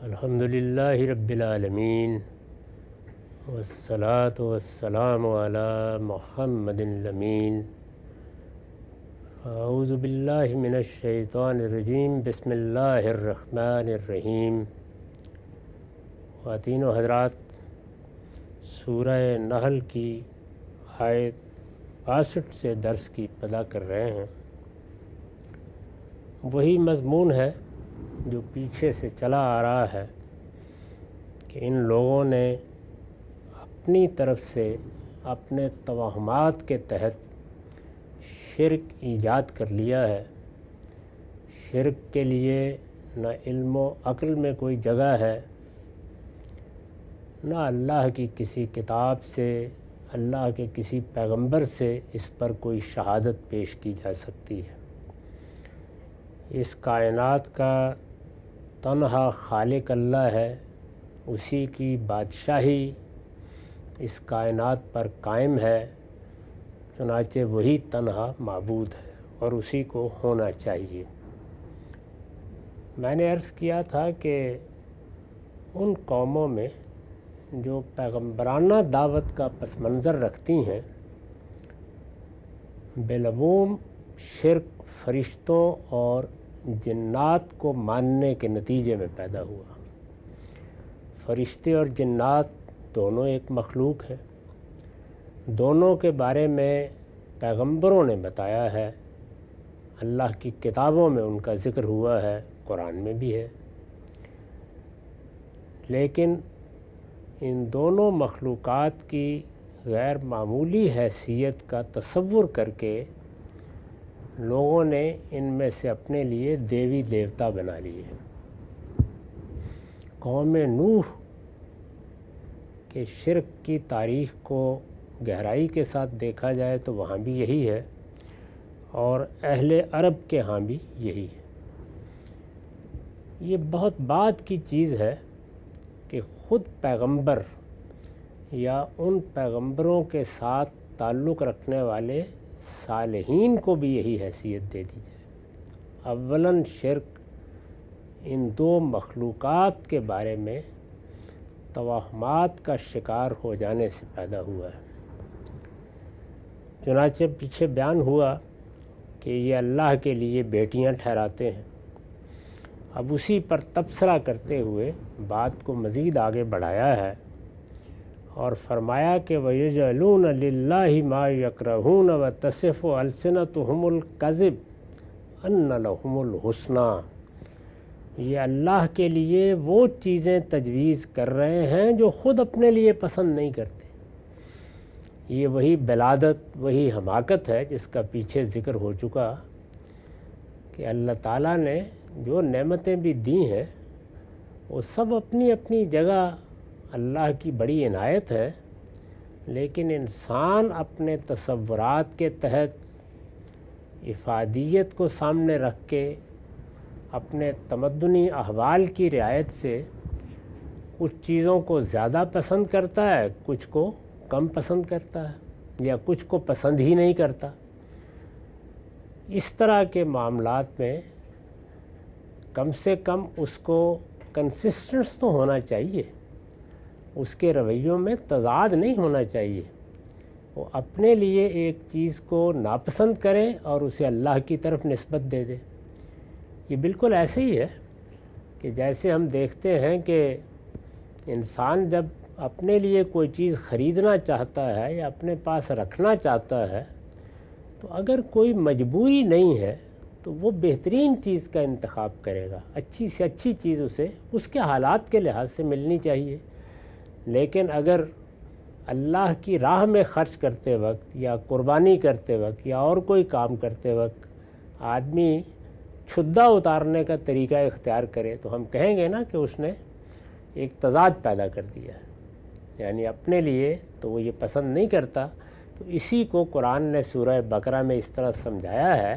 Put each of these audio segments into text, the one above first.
الحمدللہ رب العالمین والصلاة والسلام علی محمد الامین۔ اعوذ باللہ من الشیطان الرجیم، بسم اللہ الرحمن الرحیم۔ خواتین و حضرات، سورہ نحل کی آیت 62 سے درس کی ابتدا کر رہے ہیں۔ وہی مضمون ہے جو پیچھے سے چلا آ رہا ہے کہ ان لوگوں نے اپنی طرف سے اپنے توہمات کے تحت شرک ایجاد کر لیا ہے۔ شرک کے لیے نہ علم و عقل میں کوئی جگہ ہے، نہ اللہ کی کسی کتاب سے، اللہ کے کسی پیغمبر سے اس پر کوئی شہادت پیش کی جا سکتی ہے۔ اس کائنات کا تنہا خالق اللہ ہے، اسی کی بادشاہی اس کائنات پر قائم ہے، چنانچہ وہی تنہا معبود ہے اور اسی کو ہونا چاہیے۔ میں نے عرض کیا تھا کہ ان قوموں میں جو پیغمبرانہ دعوت کا پس منظر رکھتی ہیں، بالعموم شرک فرشتوں اور جنات کو ماننے کے نتیجے میں پیدا ہوا۔ فرشتے اور جنات دونوں ایک مخلوق ہیں، دونوں کے بارے میں پیغمبروں نے بتایا ہے، اللہ کی کتابوں میں ان کا ذکر ہوا ہے، قرآن میں بھی ہے۔ لیکن ان دونوں مخلوقات کی غیر معمولی حیثیت کا تصور کر کے لوگوں نے ان میں سے اپنے لیے دیوی دیوتا بنا لیے۔ قوم نوح کے شرک کی تاریخ کو گہرائی کے ساتھ دیکھا جائے تو وہاں بھی یہی ہے، اور اہل عرب کے ہاں بھی یہی ہے۔ یہ بہت بعد کی چیز ہے کہ خود پیغمبر یا ان پیغمبروں کے ساتھ تعلق رکھنے والے صالحین کو بھی یہی حیثیت دے دی جائے۔ اولاً شرک ان دو مخلوقات کے بارے میں توہمات کا شکار ہو جانے سے پیدا ہوا ہے۔ چنانچہ پیچھے بیان ہوا کہ یہ اللہ کے لیے بیٹیاں ٹھہراتے ہیں۔ اب اسی پر تبصرہ کرتے ہوئے بات کو مزید آگے بڑھایا ہے اور فرمایا کہ وَيَجْعَلُونَ لِلَّهِ مَا يَكْرَهُونَ وَتَصِفُ أَلْسِنَتُهُمُ الْكَذِبَ أَنَّ لَهُمُ الْحُسْنَى۔ یہ اللہ کے لیے وہ چیزیں تجویز کر رہے ہیں جو خود اپنے لیے پسند نہیں کرتے۔ یہ وہی بلادت، وہی حماقت ہے جس کا پیچھے ذکر ہو چکا کہ اللہ تعالیٰ نے جو نعمتیں بھی دی ہیں وہ سب اپنی اپنی جگہ اللہ کی بڑی عنایت ہے، لیکن انسان اپنے تصورات کے تحت افادیت کو سامنے رکھ کے اپنے تمدنی احوال کی رعایت سے کچھ چیزوں کو زیادہ پسند کرتا ہے، کچھ کو کم پسند کرتا ہے، یا کچھ کو پسند ہی نہیں کرتا۔ اس طرح کے معاملات میں کم سے کم اس کو کنسسٹنس تو ہونا چاہیے، اس کے رویوں میں تضاد نہیں ہونا چاہیے۔ وہ اپنے لیے ایک چیز کو ناپسند کرے اور اسے اللہ کی طرف نسبت دے دے۔ یہ بالکل ایسے ہی ہے کہ جیسے ہم دیکھتے ہیں کہ انسان جب اپنے لیے کوئی چیز خریدنا چاہتا ہے یا اپنے پاس رکھنا چاہتا ہے تو اگر کوئی مجبوری نہیں ہے تو وہ بہترین چیز کا انتخاب کرے گا، اچھی سے اچھی چیز اسے اس کے حالات کے لحاظ سے ملنی چاہیے۔ لیکن اگر اللہ کی راہ میں خرچ کرتے وقت یا قربانی کرتے وقت یا اور کوئی کام کرتے وقت آدمی چھدا اتارنے کا طریقہ اختیار کرے تو ہم کہیں گے نا کہ اس نے ایک تضاد پیدا کر دیا ہے، یعنی اپنے لیے تو وہ یہ پسند نہیں کرتا۔ تو اسی کو قرآن نے سورہ بقرہ میں اس طرح سمجھایا ہے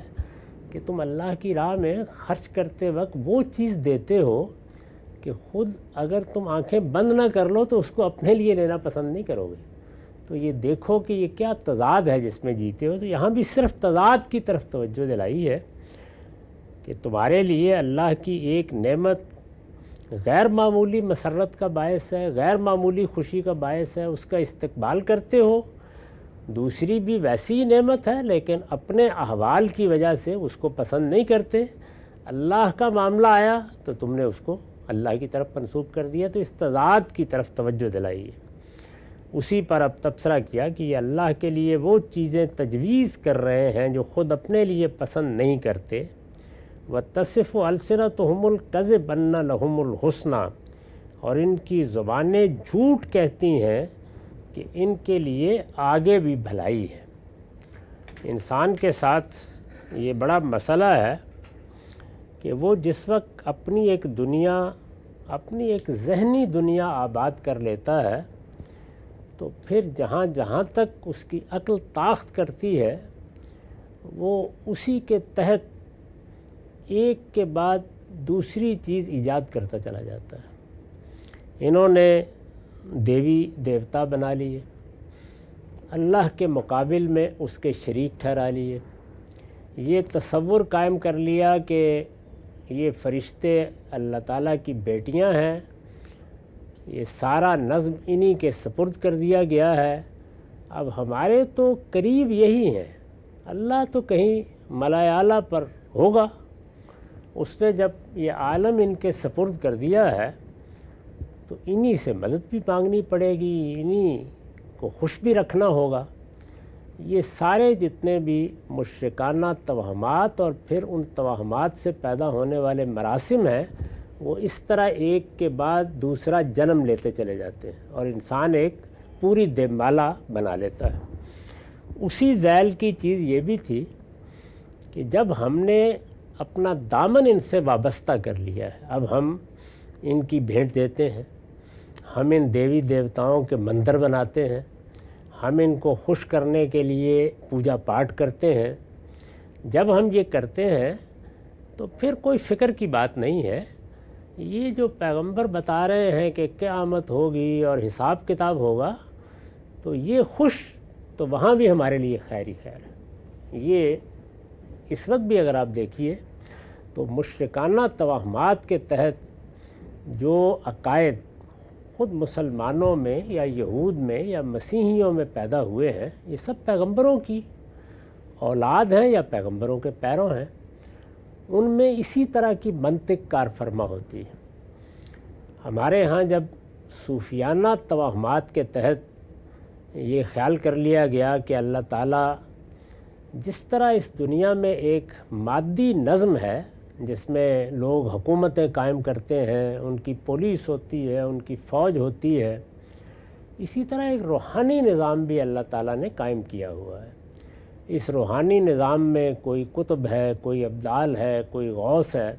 کہ تم اللہ کی راہ میں خرچ کرتے وقت وہ چیز دیتے ہو کہ خود اگر تم آنکھیں بند نہ کر لو تو اس کو اپنے لیے لینا پسند نہیں کرو گے۔ تو یہ دیکھو کہ یہ کیا تضاد ہے جس میں جیتے ہو۔ تو یہاں بھی صرف تضاد کی طرف توجہ دلائی ہے کہ تمہارے لیے اللہ کی ایک نعمت غیر معمولی مسرت کا باعث ہے، غیر معمولی خوشی کا باعث ہے، اس کا استقبال کرتے ہو، دوسری بھی ویسی نعمت ہے لیکن اپنے احوال کی وجہ سے اس کو پسند نہیں کرتے، اللہ کا معاملہ آیا تو تم نے اس کو اللہ کی طرف منسوب کر دیا، تو اس تضاد کی طرف توجہ دلائی ہے۔ اسی پر اب تبصرہ کیا کہ یہ اللہ کے لیے وہ چیزیں تجویز کر رہے ہیں جو خود اپنے لیے پسند نہیں کرتے، وَتَصِفُ أَلْسِنَتُهُمُ الْكَذِبَ أَنَّ لَهُمُ الْحُسْنَى، اور ان کی زبانیں جھوٹ کہتی ہیں کہ ان کے لیے آگے بھی بھلائی ہے۔ انسان کے ساتھ یہ بڑا مسئلہ ہے کہ وہ جس وقت اپنی ایک دنیا، اپنی ایک ذہنی دنیا آباد کر لیتا ہے تو پھر جہاں جہاں تک اس کی عقل طاقت کرتی ہے وہ اسی کے تحت ایک کے بعد دوسری چیز ایجاد کرتا چلا جاتا ہے۔ انہوں نے دیوی دیوتا بنا لیے، اللہ کے مقابل میں اس کے شریک ٹھہرا لیے، یہ تصور قائم کر لیا کہ یہ فرشتے اللہ تعالیٰ کی بیٹیاں ہیں، یہ سارا نظم انہی کے سپرد کر دیا گیا ہے، اب ہمارے تو قریب یہی ہیں، اللہ تو کہیں ملائے اعلیٰ پر ہوگا، اس نے جب یہ عالم ان کے سپرد کر دیا ہے تو انہی سے مدد بھی مانگنی پڑے گی، انہی کو خوش بھی رکھنا ہوگا۔ یہ سارے جتنے بھی مشرکانہ توہمات اور پھر ان توہمات سے پیدا ہونے والے مراسم ہیں وہ اس طرح ایک کے بعد دوسرا جنم لیتے چلے جاتے ہیں اور انسان ایک پوری دیمالہ بنا لیتا ہے۔ اسی ذیل کی چیز یہ بھی تھی کہ جب ہم نے اپنا دامن ان سے وابستہ کر لیا ہے، اب ہم ان کی بھیٹ دیتے ہیں، ہم ان دیوی دیوتاؤں کے مندر بناتے ہیں، ہم ان کو خوش کرنے کے لیے پوجا پاٹ کرتے ہیں، جب ہم یہ کرتے ہیں تو پھر کوئی فکر کی بات نہیں ہے، یہ جو پیغمبر بتا رہے ہیں کہ قیامت ہوگی اور حساب کتاب ہوگا تو یہ خوش تو وہاں بھی ہمارے لیے خیر ہی خیر ہے۔ یہ اس وقت بھی اگر آپ دیکھیے تو مشرکانہ توہمات کے تحت جو عقائد خود مسلمانوں میں یا یہود میں یا مسیحیوں میں پیدا ہوئے ہیں یہ سب پیغمبروں کی اولاد ہیں یا پیغمبروں کے پیروں ہیں، ان میں اسی طرح کی منطق کار فرما ہوتی ہے۔ ہمارے ہاں جب صوفیانہ توہمات کے تحت یہ خیال کر لیا گیا کہ اللہ تعالیٰ جس طرح اس دنیا میں ایک مادی نظم ہے جس میں لوگ حکومتیں قائم کرتے ہیں، ان کی پولیس ہوتی ہے، ان کی فوج ہوتی ہے، اسی طرح ایک روحانی نظام بھی اللہ تعالیٰ نے قائم کیا ہوا ہے۔ اس روحانی نظام میں کوئی قطب ہے، کوئی ابدال ہے، کوئی غوث ہے،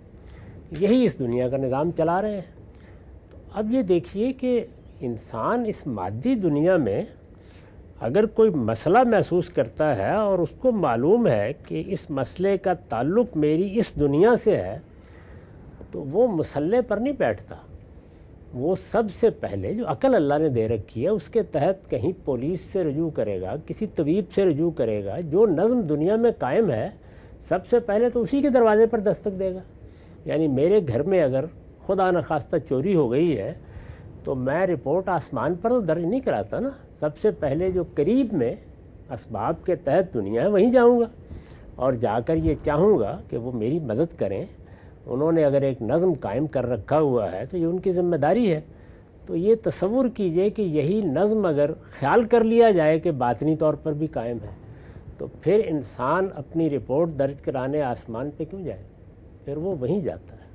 یہی اس دنیا کا نظام چلا رہے ہیں۔ تو اب یہ دیکھیے کہ انسان اس مادی دنیا میں اگر کوئی مسئلہ محسوس کرتا ہے اور اس کو معلوم ہے کہ اس مسئلے کا تعلق میری اس دنیا سے ہے تو وہ مسئلے پر نہیں بیٹھتا، وہ سب سے پہلے جو عقل اللہ نے دے رکھی ہے اس کے تحت کہیں پولیس سے رجوع کرے گا، کسی طبیب سے رجوع کرے گا، جو نظم دنیا میں قائم ہے سب سے پہلے تو اسی کے دروازے پر دستک دے گا۔ یعنی میرے گھر میں اگر خدا نخواستہ چوری ہو گئی ہے تو میں رپورٹ آسمان پر تو درج نہیں کراتا نا، سب سے پہلے جو قریب میں اسباب کے تحت دنیا ہے وہیں جاؤں گا اور جا کر یہ چاہوں گا کہ وہ میری مدد کریں۔ انہوں نے اگر ایک نظم قائم کر رکھا ہوا ہے تو یہ ان کی ذمہ داری ہے۔ تو یہ تصور کیجئے کہ یہی نظم اگر خیال کر لیا جائے کہ باطنی طور پر بھی قائم ہے تو پھر انسان اپنی رپورٹ درج کرانے آسمان پہ کیوں جائے؟ پھر وہ وہیں جاتا ہے،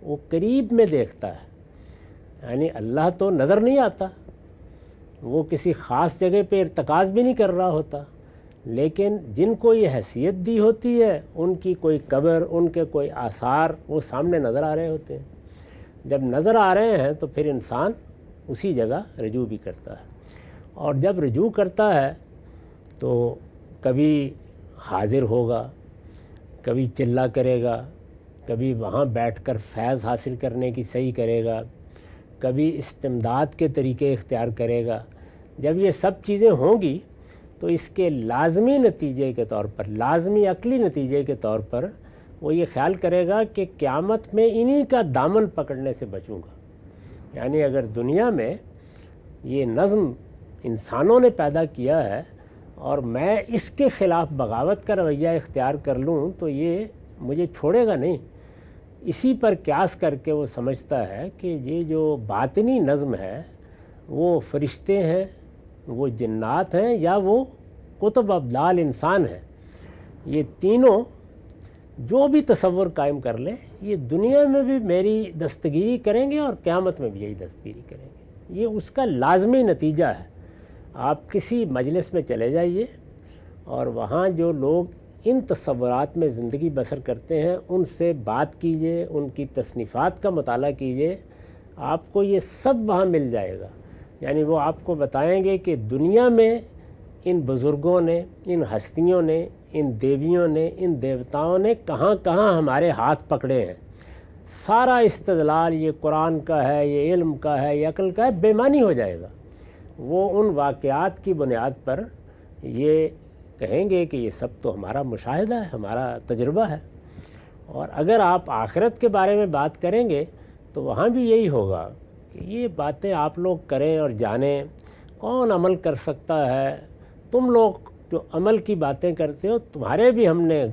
وہ قریب میں دیکھتا ہے۔ یعنی اللہ تو نظر نہیں آتا، وہ کسی خاص جگہ پہ ارتکاز بھی نہیں کر رہا ہوتا، لیکن جن کو یہ حیثیت دی ہوتی ہے ان کی کوئی قبر، ان کے کوئی آثار وہ سامنے نظر آ رہے ہوتے ہیں۔ جب نظر آ رہے ہیں تو پھر انسان اسی جگہ رجوع بھی کرتا ہے، اور جب رجوع کرتا ہے تو کبھی حاضر ہوگا، کبھی چلہ کرے گا، کبھی وہاں بیٹھ کر فیض حاصل کرنے کی صحیح کرے گا، کبھی استمداد کے طریقے اختیار کرے گا۔ جب یہ سب چیزیں ہوں گی تو اس کے لازمی نتیجے کے طور پر، لازمی عقلی نتیجے کے طور پر وہ یہ خیال کرے گا کہ قیامت میں انہی کا دامن پکڑنے سے بچوں گا۔ یعنی اگر دنیا میں یہ نظم انسانوں نے پیدا کیا ہے اور میں اس کے خلاف بغاوت کا رویہ اختیار کر لوں تو یہ مجھے چھوڑے گا نہیں۔ اسی پر قیاس کر کے وہ سمجھتا ہے کہ یہ جو باطنی نظم ہے وہ فرشتے ہیں، وہ جنات ہیں، یا وہ کتب ابدال انسان ہیں۔ یہ تینوں جو بھی تصور قائم کر لیں، یہ دنیا میں بھی میری دستگیری کریں گے اور قیامت میں بھی یہی دستگیری کریں گے۔ یہ اس کا لازمی نتیجہ ہے۔ آپ کسی مجلس میں چلے جائیے اور وہاں جو لوگ ان تصورات میں زندگی بسر کرتے ہیں ان سے بات کیجئے، ان کی تصنیفات کا مطالعہ کیجئے، آپ کو یہ سب وہاں مل جائے گا۔ یعنی وہ آپ کو بتائیں گے کہ دنیا میں ان بزرگوں نے، ان ہستیوں نے، ان دیویوں نے، ان دیوتاؤں نے کہاں کہاں ہمارے ہاتھ پکڑے ہیں۔ سارا استدلال یہ قرآن کا ہے، یہ علم کا ہے، یہ عقل کا ہے، بے معنی ہو جائے گا۔ وہ ان واقعات کی بنیاد پر یہ کہیں گے کہ یہ سب تو ہمارا مشاہدہ ہے، ہمارا تجربہ ہے۔ اور اگر آپ آخرت کے بارے میں بات کریں گے تو وہاں بھی یہی ہوگا کہ یہ باتیں آپ لوگ کریں اور جانیں، کون عمل کر سکتا ہے؟ تم لوگ جو عمل کی باتیں کرتے ہو، تمہارے بھی ہم نے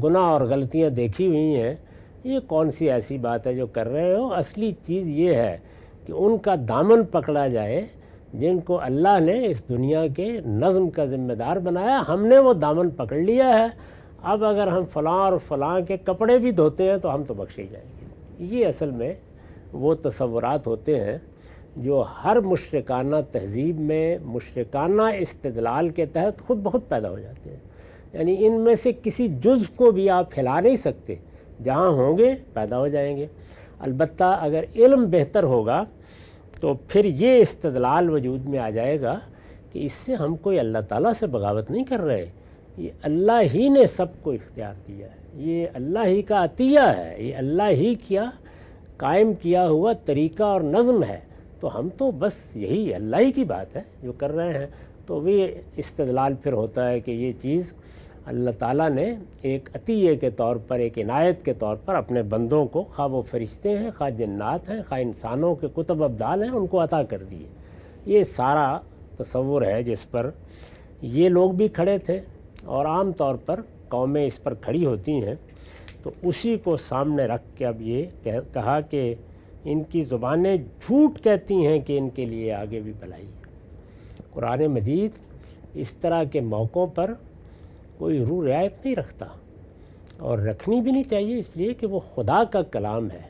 گناہ اور غلطیاں دیکھی ہوئی ہیں، یہ کون سی ایسی بات ہے جو کر رہے ہو؟ اصلی چیز یہ ہے کہ ان کا دامن پکڑا جائے جن کو اللہ نے اس دنیا کے نظم کا ذمہ دار بنایا۔ ہم نے وہ دامن پکڑ لیا ہے، اب اگر ہم فلاں اور فلاں کے کپڑے بھی دھوتے ہیں تو ہم تو بخشے جائیں گے۔ یہ اصل میں وہ تصورات ہوتے ہیں جو ہر مشرکانہ تہذیب میں مشرکانہ استدلال کے تحت خود بخود پیدا ہو جاتے ہیں۔ یعنی ان میں سے کسی جزء کو بھی آپ ہلا نہیں سکتے، جہاں ہوں گے پیدا ہو جائیں گے۔ البتہ اگر علم بہتر ہوگا تو پھر یہ استدلال وجود میں آ جائے گا کہ اس سے ہم کوئی اللہ تعالیٰ سے بغاوت نہیں کر رہے، یہ اللہ ہی نے سب کو اختیار دیا ہے، یہ اللہ ہی کا عطیہ ہے، یہ اللہ ہی کیا قائم کیا ہوا طریقہ اور نظم ہے، تو ہم تو بس یہی اللہ ہی کی بات ہے جو کر رہے ہیں۔ تو وہ استدلال پھر ہوتا ہے کہ یہ چیز اللہ تعالیٰ نے ایک عطیے کے طور پر، ایک عنایت کے طور پر اپنے بندوں کو، خواہ وہ فرشتے ہیں، خواہ جنات ہیں، خواہ انسانوں کے کتب ابدال ہیں، ان کو عطا کر دیے۔ یہ سارا تصور ہے جس پر یہ لوگ بھی کھڑے تھے اور عام طور پر قومیں اس پر کھڑی ہوتی ہیں۔ تو اسی کو سامنے رکھ کے اب یہ کہا کہ ان کی زبانیں جھوٹ کہتی ہیں کہ ان کے لیے آگے بھی بھلائی ہے۔ قرآن مجید اس طرح کے موقعوں پر کوئی روح رعایت نہیں رکھتا، اور رکھنی بھی نہیں چاہیے، اس لیے کہ وہ خدا کا کلام ہے۔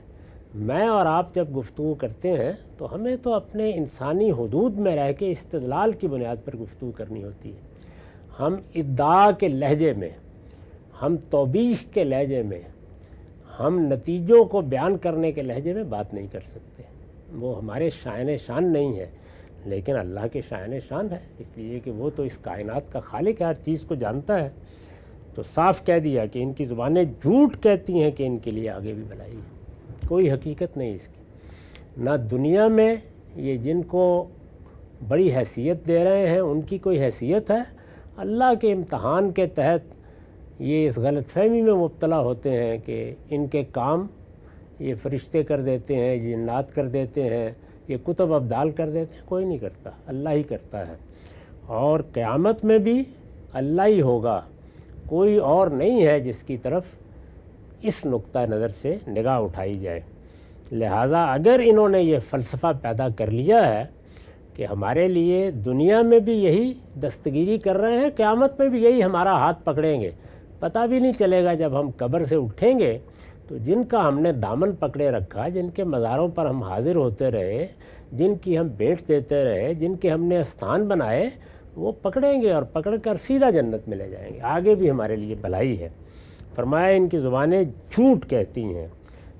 میں اور آپ جب گفتگو کرتے ہیں تو ہمیں تو اپنے انسانی حدود میں رہ کے استدلال کی بنیاد پر گفتگو کرنی ہوتی ہے۔ ہم ادعا کے لہجے میں، ہم توبیخ کے لہجے میں، ہم نتیجوں کو بیان کرنے کے لہجے میں بات نہیں کر سکتے۔ وہ ہمارے شائن شان نہیں ہے، لیکن اللہ کے شائن شان ہے، اس لیے کہ وہ تو اس کائنات کا خالق ہے، ہر چیز کو جانتا ہے۔ تو صاف کہہ دیا کہ ان کی زبانیں جھوٹ کہتی ہیں کہ ان کے لیے آگے بھی بھلائی ہے، کوئی حقیقت نہیں اس کی۔ نہ دنیا میں یہ جن کو بڑی حیثیت دے رہے ہیں ان کی کوئی حیثیت ہے، اللہ کے امتحان کے تحت یہ اس غلط فہمی میں مبتلا ہوتے ہیں کہ ان کے کام یہ فرشتے کر دیتے ہیں، جنات کر دیتے ہیں، یہ کتب ابدال کر دیتے ہیں۔ کوئی نہیں کرتا، اللہ ہی کرتا ہے، اور قیامت میں بھی اللہ ہی ہوگا، کوئی اور نہیں ہے جس کی طرف اس نقطہ نظر سے نگاہ اٹھائی جائے۔ لہٰذا اگر انہوں نے یہ فلسفہ پیدا کر لیا ہے کہ ہمارے لیے دنیا میں بھی یہی دستگیری کر رہے ہیں، قیامت میں بھی یہی ہمارا ہاتھ پکڑیں گے، پتہ بھی نہیں چلے گا جب ہم قبر سے اٹھیں گے تو جن کا ہم نے دامن پکڑے رکھا، جن کے مزاروں پر ہم حاضر ہوتے رہے، جن کی ہم بھیٹ دیتے رہے، جن کے ہم نے استھان بنائے، وہ پکڑیں گے اور پکڑ کر سیدھا جنت میں لے جائیں گے، آگے بھی ہمارے لیے بھلائی ہے۔ فرمایا ان کی زبانیں جھوٹ کہتی ہیں،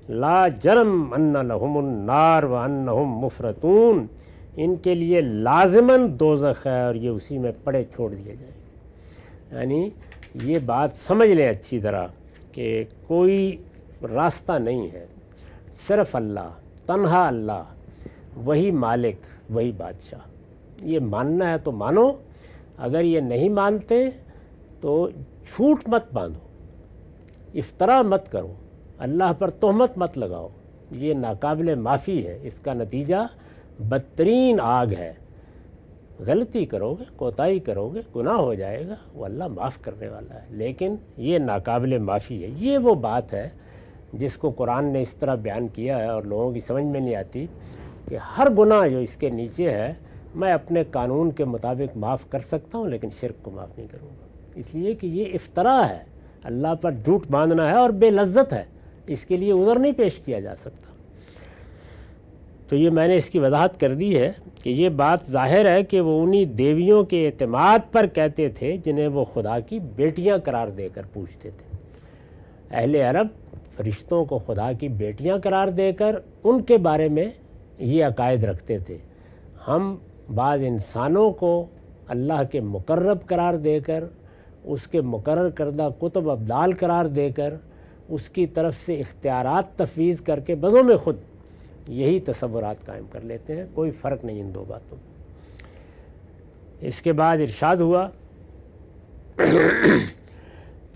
لا جرم ان لہم النار وانہم مفرطون، ان کے لیے لازماً دوزخ ہے اور یہ اسی میں پڑے چھوڑ دیے جائیں گے۔ یعنی یہ بات سمجھ لیں اچھی طرح کہ کوئی راستہ نہیں ہے، صرف اللہ، تنہا اللہ، وہی مالک، وہی بادشاہ۔ یہ ماننا ہے تو مانو، اگر یہ نہیں مانتے تو جھوٹ مت باندھو، افطرا مت کرو، اللہ پر تہمت مت لگاؤ، یہ ناقابل معافی ہے، اس کا نتیجہ بدترین آگ ہے۔ غلطی کرو گے، کوتاہی کرو گے، گناہ ہو جائے گا، وہ اللہ معاف کرنے والا ہے، لیکن یہ ناقابل معافی ہے۔ یہ وہ بات ہے جس کو قرآن نے اس طرح بیان کیا ہے اور لوگوں کی سمجھ میں نہیں آتی کہ ہر گناہ جو اس کے نیچے ہے میں اپنے قانون کے مطابق معاف کر سکتا ہوں لیکن شرک کو معاف نہیں کروں گا، اس لیے کہ یہ افطرا ہے، اللہ پر جھوٹ باندھنا ہے اور بے لذت ہے، اس کے لیے عذر نہیں پیش کیا جا سکتا۔ تو یہ میں نے اس کی وضاحت کر دی ہے کہ یہ بات ظاہر ہے کہ وہ انہی دیویوں کے اعتماد پر کہتے تھے جنہیں وہ خدا کی بیٹیاں قرار دے کر پوچھتے تھے۔ اہل عرب فرشتوں کو خدا کی بیٹیاں قرار دے کر ان کے بارے میں یہ عقائد رکھتے تھے۔ ہم بعض انسانوں کو اللہ کے مقرب قرار دے کر، اس کے مقرر کردہ کتب ابدال قرار دے کر، اس کی طرف سے اختیارات تفویض کر کے بزم میں خود یہی تصورات قائم کر لیتے ہیں، کوئی فرق نہیں ان دو باتوں میں۔ اس کے بعد ارشاد ہوا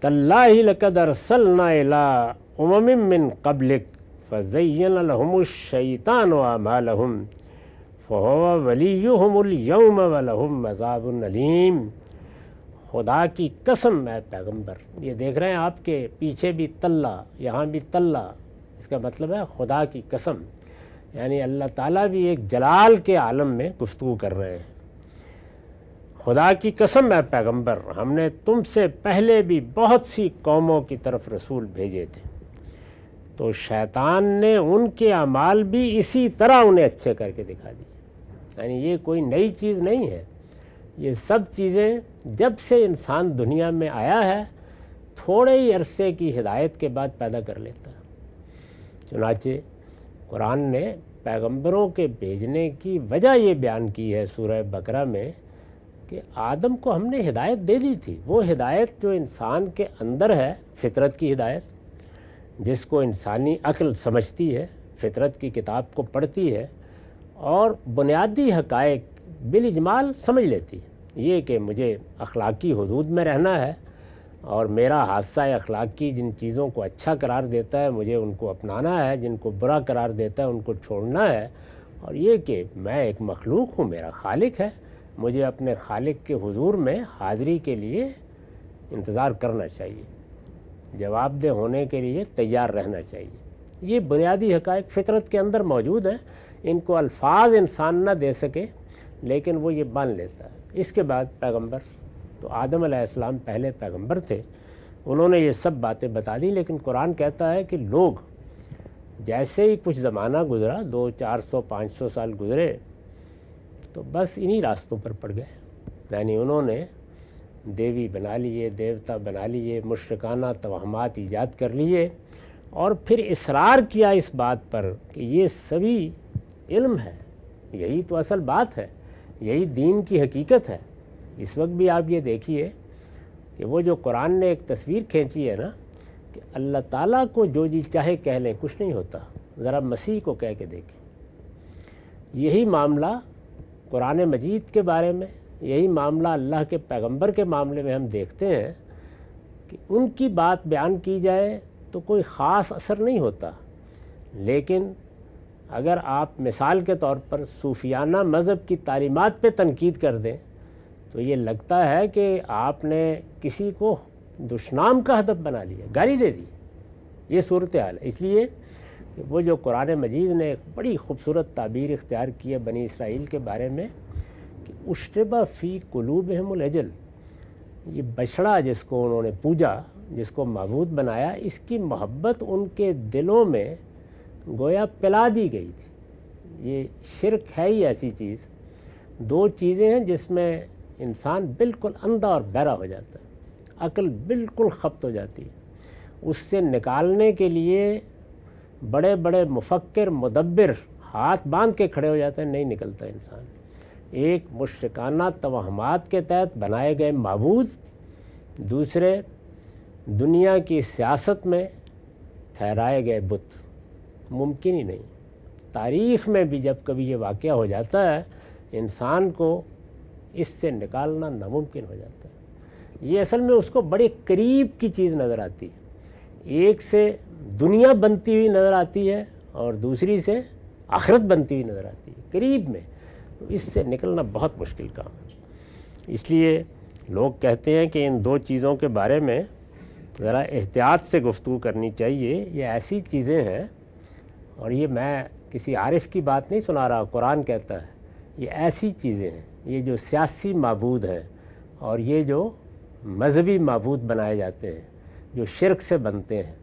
تاللہ لقد ارسلنا الی امم من قبلک فزین لهم الشیطان اعمالهم فہو ولیہم اليوم ولہم عذاب علیم۔ خدا کی قسم اے پیغمبر، یہ دیکھ رہے ہیں آپ کے پیچھے بھی تلہ، یہاں بھی تلہ، اس کا مطلب ہے خدا کی قسم، یعنی اللہ تعالیٰ بھی ایک جلال کے عالم میں گفتگو کر رہے ہیں۔ خدا کی قسم اے پیغمبر، ہم نے تم سے پہلے بھی بہت سی قوموں کی طرف رسول بھیجے تھے، تو شیطان نے ان کے اعمال بھی اسی طرح انہیں اچھے کر کے دکھا دی۔ یعنی یہ کوئی نئی چیز نہیں ہے، یہ سب چیزیں جب سے انسان دنیا میں آیا ہے تھوڑے ہی عرصے کی ہدایت کے بعد پیدا کر لیتا ہے۔ چنانچہ قرآن نے پیغمبروں کے بھیجنے کی وجہ یہ بیان کی ہے سورہ بقرہ میں کہ آدم کو ہم نے ہدایت دے دی تھی، وہ ہدایت جو انسان کے اندر ہے، فطرت کی ہدایت، جس کو انسانی عقل سمجھتی ہے، فطرت کی کتاب کو پڑھتی ہے اور بنیادی حقائق بالاجمال سمجھ لیتی ہے، یہ کہ مجھے اخلاقی حدود میں رہنا ہے اور میرا حادثہ اخلاقی جن چیزوں کو اچھا قرار دیتا ہے مجھے ان کو اپنانا ہے، جن کو برا قرار دیتا ہے ان کو چھوڑنا ہے، اور یہ کہ میں ایک مخلوق ہوں، میرا خالق ہے، مجھے اپنے خالق کے حضور میں حاضری کے لیے انتظار کرنا چاہیے، جواب دہ ہونے کے لیے تیار رہنا چاہیے۔ یہ بنیادی حقائق فطرت کے اندر موجود ہیں، ان کو الفاظ انسان نہ دے سکے لیکن وہ یہ مان لیتا ہے۔ اس کے بعد پیغمبر، تو آدم علیہ السلام پہلے پیغمبر تھے، انہوں نے یہ سب باتیں بتا دی، لیکن قرآن کہتا ہے کہ لوگ جیسے ہی کچھ زمانہ گزرا، 200-400-500 سال گزرے، تو بس انہی راستوں پر پڑ گئے، یعنی انہوں نے دیوی بنا لیے، دیوتا بنا لیے، مشرکانہ توہمات ایجاد کر لیے، اور پھر اصرار کیا اس بات پر کہ یہ سبھی علم ہے، یہی تو اصل بات ہے، یہی دین کی حقیقت ہے۔ اس وقت بھی آپ یہ دیکھیے کہ وہ جو قرآن نے ایک تصویر کھینچی ہے نا کہ اللہ تعالیٰ کو جو جی چاہے کہہ لیں کچھ نہیں ہوتا، ذرا مسیح کو کہہ کے دیکھیں۔ یہی معاملہ قرآن مجید کے بارے میں، یہی معاملہ اللہ کے پیغمبر کے معاملے میں ہم دیکھتے ہیں کہ ان کی بات بیان کی جائے تو کوئی خاص اثر نہیں ہوتا، لیکن اگر آپ مثال کے طور پر صوفیانہ مذہب کی تعلیمات پہ تنقید کر دیں تو یہ لگتا ہے کہ آپ نے کسی کو دشنام کا ہدف بنا لیا، گالی دے دی۔ یہ صورتحال ہے۔ اس لیے کہ وہ جو قرآن مجید نے ایک بڑی خوبصورت تعبیر اختیار کی ہے بنی اسرائیل کے بارے میں کہ اشربہ فی قلوبہم العجل، یہ بچڑا جس کو انہوں نے پوجا، جس کو معبود بنایا، اس کی محبت ان کے دلوں میں گویا پلا دی گئی تھی۔ یہ شرک ہے ہی ایسی چیز، دو چیزیں ہیں جس میں انسان بالکل اندھا اور بہرا ہو جاتا ہے، عقل بالکل خبت ہو جاتی ہے۔ اس سے نکالنے کے لیے بڑے بڑے مفکر مدبر ہاتھ باندھ کے کھڑے ہو جاتے ہیں، نہیں نکلتا انسان۔ ایک مشرکانہ توہمات کے تحت بنائے گئے معبود، دوسرے دنیا کی سیاست میں ٹھہرائے گئے بت، ممکن ہی نہیں۔ تاریخ میں بھی جب کبھی یہ واقعہ ہو جاتا ہے انسان کو اس سے نکالنا ناممکن ہو جاتا ہے۔ یہ اصل میں اس کو بڑے قریب کی چیز نظر آتی ہے، ایک سے دنیا بنتی ہوئی نظر آتی ہے اور دوسری سے آخرت بنتی ہوئی نظر آتی ہے قریب میں، تو اس سے نکلنا بہت مشکل کام ہے۔ اس لیے لوگ کہتے ہیں کہ ان دو چیزوں کے بارے میں ذرا احتیاط سے گفتگو کرنی چاہیے۔ یہ ایسی چیزیں ہیں، اور یہ میں کسی عارف کی بات نہیں سنا رہا، قرآن کہتا ہے یہ ایسی چیزیں ہیں، یہ جو سیاسی معبود ہیں اور یہ جو مذہبی معبود بنائے جاتے ہیں جو شرک سے بنتے ہیں،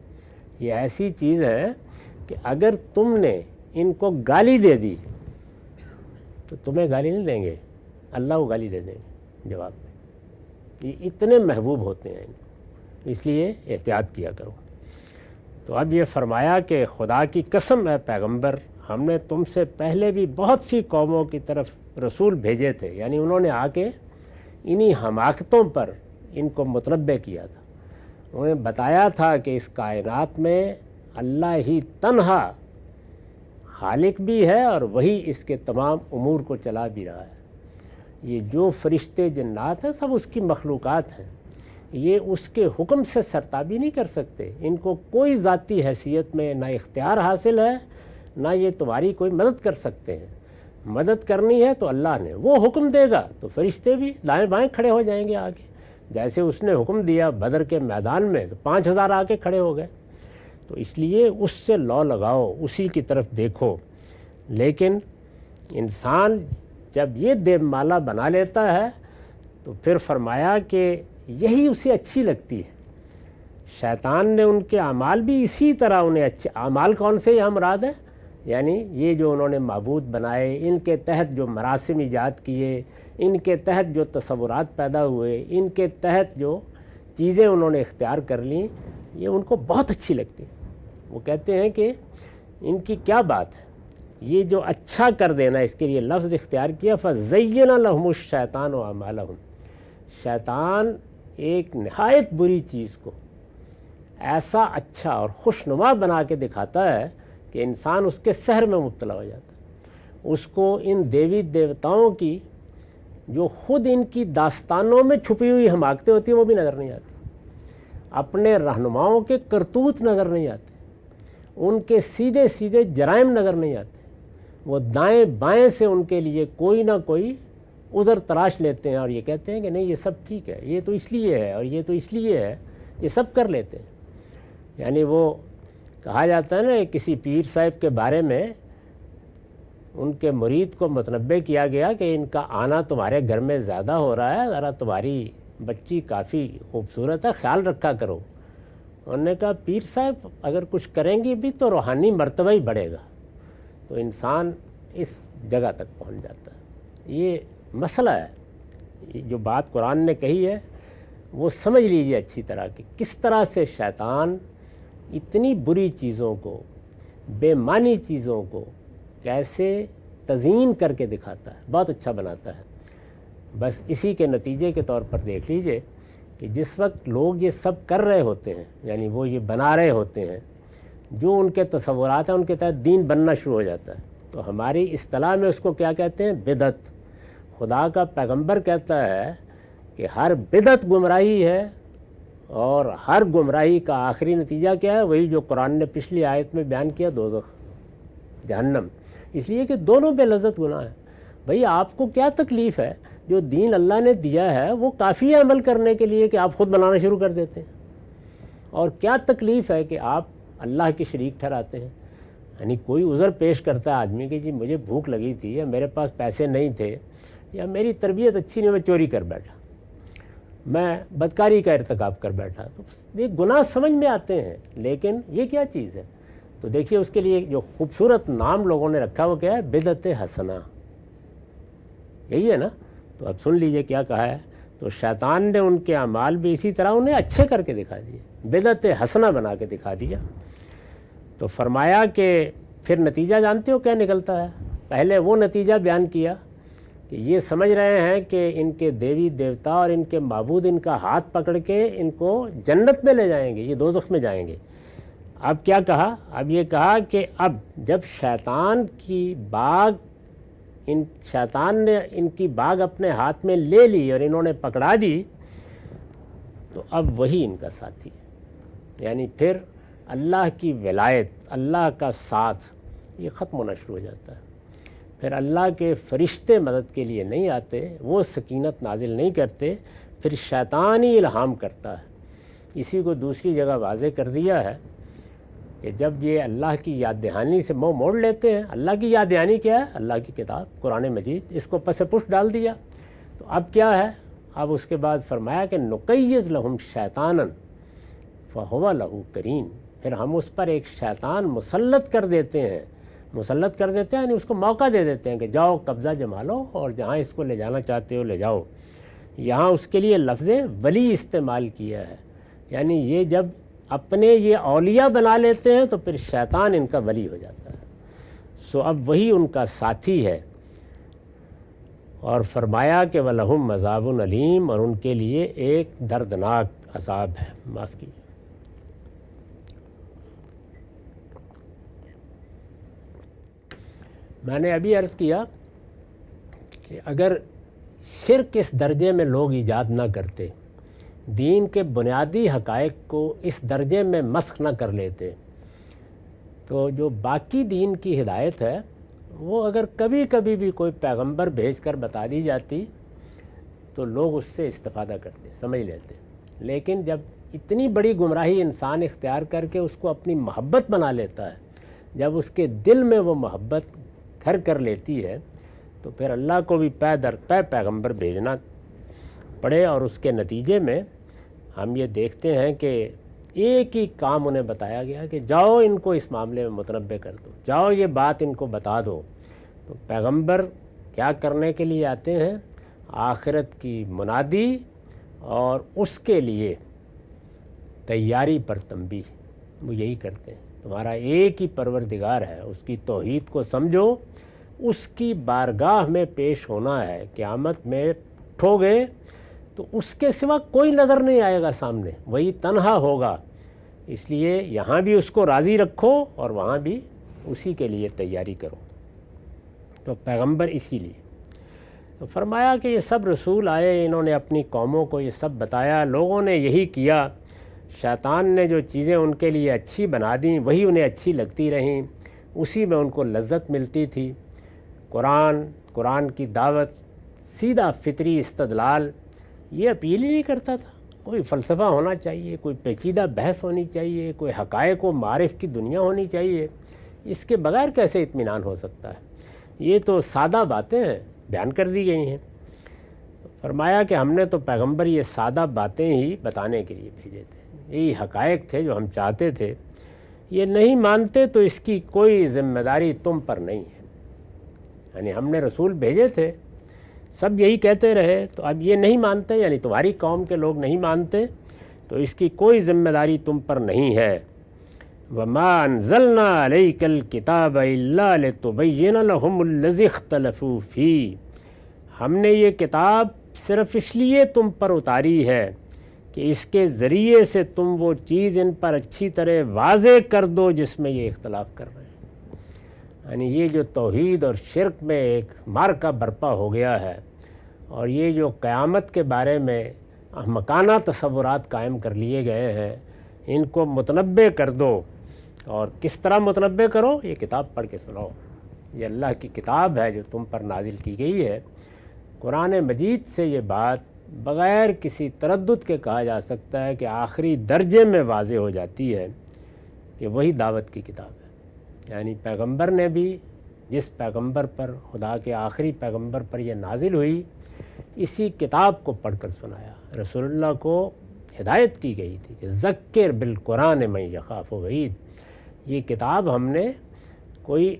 یہ ایسی چیز ہے کہ اگر تم نے ان کو گالی دے دی تو تمہیں گالی نہیں دیں گے، اللہ کو گالی دے دیں گے جواب میں۔ یہ اتنے محبوب ہوتے ہیں ان کو، اس لیے احتیاط کیا کرو۔ تو اب یہ فرمایا کہ خدا کی قسم ہے پیغمبر، ہم نے تم سے پہلے بھی بہت سی قوموں کی طرف رسول بھیجے تھے، یعنی انہوں نے آ کے انہی حماقتوں پر ان کو متنبع کیا تھا، انہیں بتایا تھا کہ اس کائنات میں اللہ ہی تنہا خالق بھی ہے اور وہی اس کے تمام امور کو چلا بھی رہا ہے۔ یہ جو فرشتے جنات ہیں سب اس کی مخلوقات ہیں، یہ اس کے حکم سے سرتابی نہیں کر سکتے، ان کو کوئی ذاتی حیثیت میں نہ اختیار حاصل ہے نہ یہ تمہاری کوئی مدد کر سکتے ہیں۔ مدد کرنی ہے تو اللہ نے، وہ حکم دے گا تو فرشتے بھی دائیں بائیں کھڑے ہو جائیں گے آگے، جیسے اس نے حکم دیا بدر کے میدان میں تو 5000 آ کے کھڑے ہو گئے۔ تو اس لیے اس سے لو لگاؤ، اسی کی طرف دیکھو۔ لیکن انسان جب یہ دیو مالا بنا لیتا ہے تو پھر فرمایا کہ یہی اسے اچھی لگتی ہے۔ شیطان نے ان کے اعمال بھی اسی طرح انہیں اچھے اعمال کون سے یہاں مراد ہے، یعنی یہ جو انہوں نے معبود بنائے، ان کے تحت جو مراسم ایجاد کیے، ان کے تحت جو تصورات پیدا ہوئے، ان کے تحت جو چیزیں انہوں نے اختیار کر لیں، یہ ان کو بہت اچھی لگتی ہیں۔ وہ کہتے ہیں کہ ان کی کیا بات ہے، یہ جو اچھا کر دینا، اس کے لیے لفظ اختیار کیا فَزَيَّنَ لَهُمُ الشَّيْطَانُ أَعْمَالَهُمْ۔ شیطان ایک نہایت بری چیز کو ایسا اچھا اور خوشنما بنا کے دکھاتا ہے کہ انسان اس کے سحر میں مبتلا ہو جاتا ہے، اس کو ان دیوی دیوتاؤں کی جو خود ان کی داستانوں میں چھپی ہوئی حماقتیں ہوتی ہیں وہ بھی نظر نہیں آتی، اپنے رہنماؤں کے کرتوت نظر نہیں آتے، ان کے سیدھے سیدھے جرائم نظر نہیں آتے، وہ دائیں بائیں سے ان کے لیے کوئی نہ کوئی عذر تراش لیتے ہیں اور یہ کہتے ہیں کہ نہیں یہ سب ٹھیک ہے، یہ تو اس لیے ہے اور یہ تو اس لیے ہے، یہ سب کر لیتے ہیں۔ یعنی وہ کہا جاتا ہے نا کسی پیر صاحب کے بارے میں ان کے مرید کو متنبع کیا گیا کہ ان کا آنا تمہارے گھر میں زیادہ ہو رہا ہے، ذرا تمہاری بچی کافی خوبصورت ہے، خیال رکھا کرو۔ انہوں نے کہا پیر صاحب اگر کچھ کریں گی بھی تو روحانی مرتبہ ہی بڑھے گا۔ تو انسان اس جگہ تک پہنچ جاتا ہے۔ یہ مسئلہ ہے، یہ جو بات قرآن نے کہی ہے وہ سمجھ لیجئے اچھی طرح کہ کس طرح سے شیطان اتنی بری چیزوں کو، بے معنی چیزوں کو کیسے تزئین کر کے دکھاتا ہے، بہت اچھا بناتا ہے۔ بس اسی کے نتیجے کے طور پر دیکھ لیجئے کہ جس وقت لوگ یہ سب کر رہے ہوتے ہیں، یعنی وہ یہ بنا رہے ہوتے ہیں، جو ان کے تصورات ہیں ان کے تحت دین بننا شروع ہو جاتا ہے، تو ہماری اصطلاح میں اس کو کیا کہتے ہیں؟ بدعت۔ خدا کا پیغمبر کہتا ہے کہ ہر بدعت گمراہی ہے، اور ہر گمراہی کا آخری نتیجہ کیا ہے؟ وہی جو قرآن نے پچھلی آیت میں بیان کیا، دوزخ، جہنم۔ اس لیے کہ دونوں بے لذت گناہ ہیں۔ بھئی آپ کو کیا تکلیف ہے؟ جو دین اللہ نے دیا ہے وہ کافی ہے عمل کرنے کے لیے کہ آپ خود بنانا شروع کر دیتے ہیں، اور کیا تکلیف ہے کہ آپ اللہ کی شریک ٹھہراتے ہیں؟ یعنی کوئی عذر پیش کرتا ہے آدمی کہ جی مجھے بھوک لگی تھی، یا میرے پاس پیسے نہیں تھے، یا میری تربیت اچھی نہیں، میں چوری کر بیٹھا، میں بدکاری کا ارتکاب کر بیٹھا، تو یہ گناہ سمجھ میں آتے ہیں، لیکن یہ کیا چیز ہے؟ تو دیکھیے اس کے لیے جو خوبصورت نام لوگوں نے رکھا وہ کیا ہے؟ بدعت حسنہ، یہی ہے نا؟ تو اب سن لیجئے کیا کہا ہے۔ تو شیطان نے ان کے اعمال بھی اسی طرح انہیں اچھے کر کے دکھا دیے، بدعت حسنہ بنا کے دکھا دیا۔ تو فرمایا کہ پھر نتیجہ جانتے ہو کیا نکلتا ہے؟ پہلے وہ نتیجہ بیان کیا کہ یہ سمجھ رہے ہیں کہ ان کے دیوی دیوتا اور ان کے معبود ان کا ہاتھ پکڑ کے ان کو جنت میں لے جائیں گے، یہ دوزخ میں جائیں گے۔ اب کیا کہا؟ اب یہ کہا کہ اب جب شیطان نے ان کی باغ اپنے ہاتھ میں لے لی اور انہوں نے پکڑا دی، تو اب وہی ان کا ساتھی ہے۔ یعنی پھر اللہ کی ولایت، اللہ کا ساتھ یہ ختم ہونا شروع ہو جاتا ہے۔ پھر اللہ کے فرشتے مدد کے لیے نہیں آتے، وہ سکینت نازل نہیں کرتے، پھر شیطان ہی الہام کرتا ہے۔ اسی کو دوسری جگہ واضح کر دیا ہے کہ جب یہ اللہ کی یاد دہانی سے منہ موڑ لیتے ہیں، اللہ کی یاد دہانی کیا ہے؟ اللہ کی کتاب قرآن مجید، اس کو پس پشت ڈال دیا، تو اب کیا ہے؟ اب اس کے بعد فرمایا کہ نقیض لہم شیطانا فہو لہو قرین، پھر ہم اس پر ایک شیطان مسلط کر دیتے ہیں، مسلط کر دیتے ہیں یعنی اس کو موقع دے دیتے ہیں کہ جاؤ قبضہ جما لو اور جہاں اس کو لے جانا چاہتے ہو لے جاؤ۔ یہاں اس کے لیے لفظ ولی استعمال کیا ہے، یعنی یہ جب اپنے یہ اولیاء بنا لیتے ہیں تو پھر شیطان ان کا ولی ہو جاتا ہے، سو اب وہی ان کا ساتھی ہے۔ اور فرمایا کہ وَلَهُمْ عَذَابٌ علیم، اور ان کے لیے ایک دردناک عذاب ہے۔ معاف کیجیے۔ میں نے ابھی عرض کیا کہ اگر شرک اس درجے میں لوگ ایجاد نہ کرتے، دین کے بنیادی حقائق کو اس درجے میں مسخ نہ کر لیتے، تو جو باقی دین کی ہدایت ہے وہ اگر کبھی کبھی بھی کوئی پیغمبر بھیج کر بتا دی جاتی تو لوگ اس سے استفادہ کرتے، سمجھ لیتے۔ لیکن جب اتنی بڑی گمراہی انسان اختیار کر کے اس کو اپنی محبت بنا لیتا ہے، جب اس کے دل میں وہ محبت گھر کر لیتی ہے، تو پھر اللہ کو بھی پے در پے پیغمبر بھیجنا پڑے، اور اس کے نتیجے میں ہم یہ دیکھتے ہیں کہ ایک ہی کام انہیں بتایا گیا کہ جاؤ ان کو اس معاملے میں متنبع کر دو، جاؤ یہ بات ان کو بتا دو۔ تو پیغمبر کیا کرنے کے لیے آتے ہیں؟ آخرت کی منادی اور اس کے لیے تیاری پر تنبیہ، وہ یہی کرتے ہیں۔ تمہارا ایک ہی پروردگار ہے، اس کی توحید کو سمجھو، اس کی بارگاہ میں پیش ہونا ہے، قیامت میں اٹھو گے تو اس کے سوا کوئی نظر نہیں آئے گا سامنے، وہی تنہا ہوگا، اس لیے یہاں بھی اس کو راضی رکھو اور وہاں بھی اسی کے لیے تیاری کرو۔ تو پیغمبر اسی لیے تو فرمایا کہ یہ سب رسول آئے، انہوں نے اپنی قوموں کو یہ سب بتایا، لوگوں نے یہی کیا، شیطان نے جو چیزیں ان کے لیے اچھی بنا دیں وہی انہیں اچھی لگتی رہیں، اسی میں ان کو لذت ملتی تھی۔ قرآن کی دعوت، سیدھا فطری استدلال، یہ اپیل ہی نہیں کرتا تھا۔ کوئی فلسفہ ہونا چاہیے، کوئی پیچیدہ بحث ہونی چاہیے، کوئی حقائق و معارف کی دنیا ہونی چاہیے، اس کے بغیر کیسے اطمینان ہو سکتا ہے؟ یہ تو سادہ باتیں ہیں، بیان کر دی گئی ہیں۔ فرمایا کہ ہم نے تو پیغمبر یہ سادہ باتیں ہی بتانے کے لیے بھیجے تھے، یہی حقائق تھے جو ہم چاہتے تھے، یہ نہیں مانتے تو اس کی کوئی ذمہ داری تم پر نہیں ہے۔ یعنی ہم نے رسول بھیجے تھے، سب یہی کہتے رہے، تو اب یہ نہیں مانتے، یعنی تمہاری قوم کے لوگ نہیں مانتے، تو اس کی کوئی ذمہ داری تم پر نہیں ہے۔ وَمَا أَنزَلْنَا عَلَيْكَ الْكِتَابَ إِلَّا لِتُبَيِّنَ لَهُمُ الَّذِي اخْتَلَفُوا فِيهِ، ہم نے یہ کتاب صرف اس لیے تم پر اتاری ہے کہ اس کے ذریعے سے تم وہ چیز ان پر اچھی طرح واضح کر دو جس میں یہ اختلاف کر رہے ہیں۔ یعنی یہ جو توحید اور شرک میں ایک معرکہ برپا ہو گیا ہے، اور یہ جو قیامت کے بارے میں احمقانہ تصورات قائم کر لیے گئے ہیں، ان کو متنبع کر دو۔ اور کس طرح متنبع کرو؟ یہ کتاب پڑھ کے سناؤ، یہ اللہ کی کتاب ہے جو تم پر نازل کی گئی ہے۔ قرآن مجید سے یہ بات بغیر کسی تردد کے کہا جا سکتا ہے کہ آخری درجے میں واضح ہو جاتی ہے کہ وہی دعوت کی کتاب ہے۔ یعنی پیغمبر نے بھی جس پیغمبر پر، خدا کے آخری پیغمبر پر یہ نازل ہوئی، اسی کتاب کو پڑھ کر سنایا۔ رسول اللہ کو ہدایت کی گئی تھی کہ ذکر بالقرآن من یخاف وعید، یہ کتاب ہم نے کوئی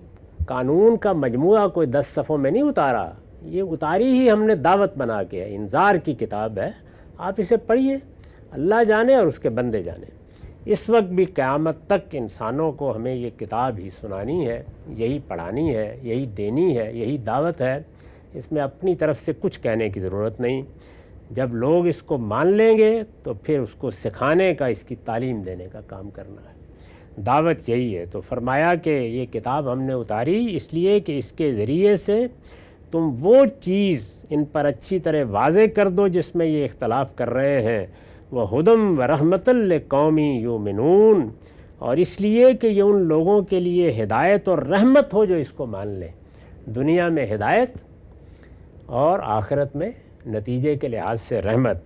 قانون کا مجموعہ کوئی 10 صفحوں میں نہیں اتارا، یہ اتاری ہی ہم نے دعوت بنا کے ہے، انذار کی کتاب ہے، آپ اسے پڑھیے، اللہ جانے اور اس کے بندے جانے۔ اس وقت بھی قیامت تک انسانوں کو ہمیں یہ کتاب ہی سنانی ہے، یہی پڑھانی ہے، یہی دینی ہے، یہی دعوت ہے، اس میں اپنی طرف سے کچھ کہنے کی ضرورت نہیں۔ جب لوگ اس کو مان لیں گے تو پھر اس کو سکھانے کا، اس کی تعلیم دینے کا کام کرنا ہے، دعوت یہی ہے۔ تو فرمایا کہ یہ کتاب ہم نے اتاری اس لیے کہ اس کے ذریعے سے تم وہ چیز ان پر اچھی طرح واضح کر دو جس میں یہ اختلاف کر رہے ہیں، وہدم ورحمۃ لقومی یؤمنون، اور اس لیے کہ یہ ان لوگوں کے لیے ہدایت اور رحمت ہو جو اس کو مان لیں، دنیا میں ہدایت اور آخرت میں نتیجے کے لحاظ سے رحمت،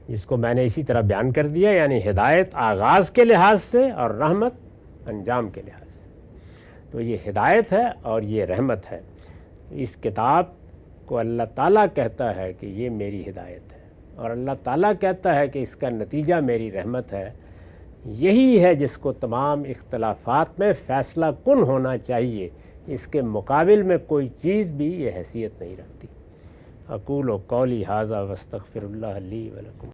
جس کو میں نے اسی طرح بیان کر دیا، یعنی ہدایت آغاز کے لحاظ سے اور رحمت انجام کے لحاظ سے۔ تو یہ ہدایت ہے اور یہ رحمت ہے۔ اس کتاب کو اللہ تعالیٰ کہتا ہے کہ یہ میری ہدایت ہے، اور اللہ تعالیٰ کہتا ہے کہ اس کا نتیجہ میری رحمت ہے۔ یہی ہے جس کو تمام اختلافات میں فیصلہ کن ہونا چاہیے، اس کے مقابل میں کوئی چیز بھی یہ حیثیت نہیں رکھتی۔ اقول قولی ھذا واستغفر اللہ لی ولکم۔